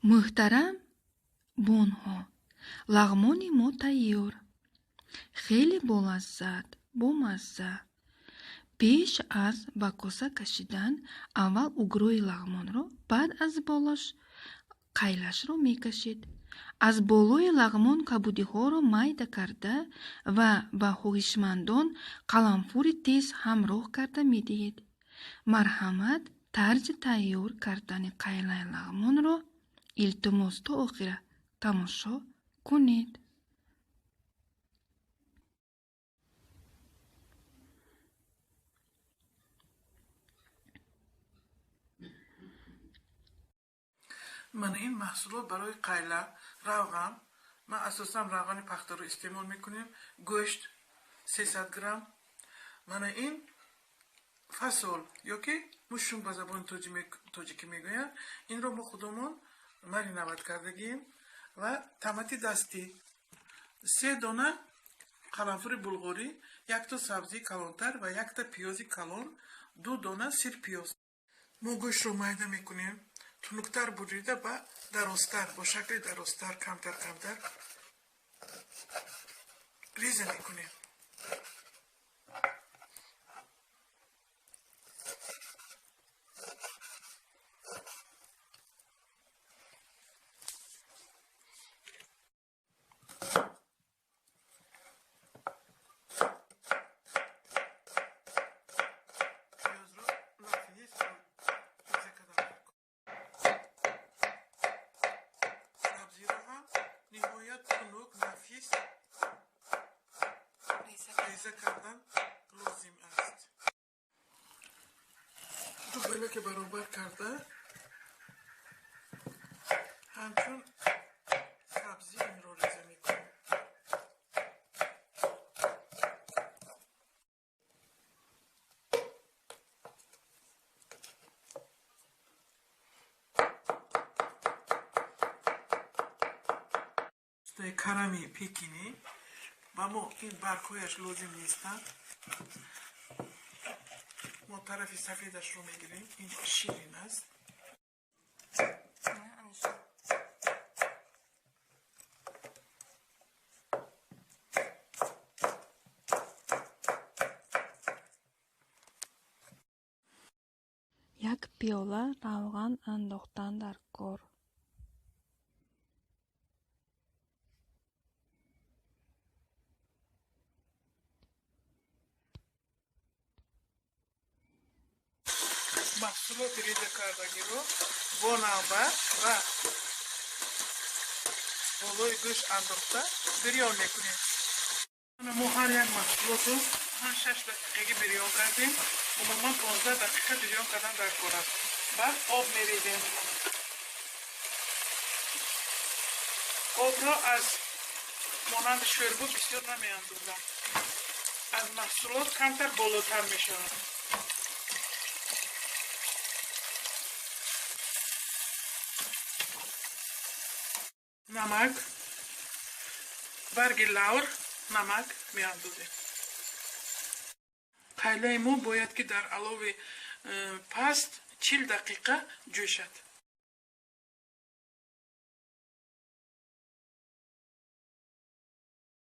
محترم بونها لغمانی ما تیار خیلی بولذت بامزه پیش از به کوزه کشیدن اول угрои лағмонро баъд аз болаш қайлашро мекашид. аз болои лағмон кабудиҳоро майда карда ва ба хоҳишмандон қаламфури тез ҳамроҳ карда медиҳед. марҳамат, тарзи тайёр кардани қайлаи лағмонро илтимос то охира тамошо кунед. من این محصولات برای قیله روغن ما اساسا روغن پخته رو استعمال میکنیم گوشت 300 گرم من این فاصل یا که مشروم به زبان تاجیکی میگوین این رو ما خودمون مرینواد کردگیم و تماتی دستی 3 دانه قرنفل بلغاری 1 تا سبزی کلانتر و 1 تا پیاز کلان 2 دانه سیر پیاز ما گوشت رو میده میکنیم تونکتر بریده با درستر با شکل درستر کمتر ریزه میکنیم. ریزه کردن لازم است. دو بله که برابر کرده همچون سبزی این رو ریزه میکنیم. کرمی پیکینی و ما این برگهایش لازم نیستن ما طرف سفیدش رو میگیریم این شیرین است یک پیاله روغن انداختن در کار. محصولات ریزه کردگی رو با نوبت و بالای گوشت انداخته بریان میکنیم. ما هر یک محصولات رو 5-6 دقیقه بریان کردیم. عموما 15 دقیقه بریان کردن در کار است. بعد آب میریزیم. آب را از مانند شوربه بسیار نمیاندازم. از محصولات کمتر بالاتر میشود. نمک برگ لور نمک میاندازیم. قیله ما باید که در علاوه پست 40 دقیقه جوشد.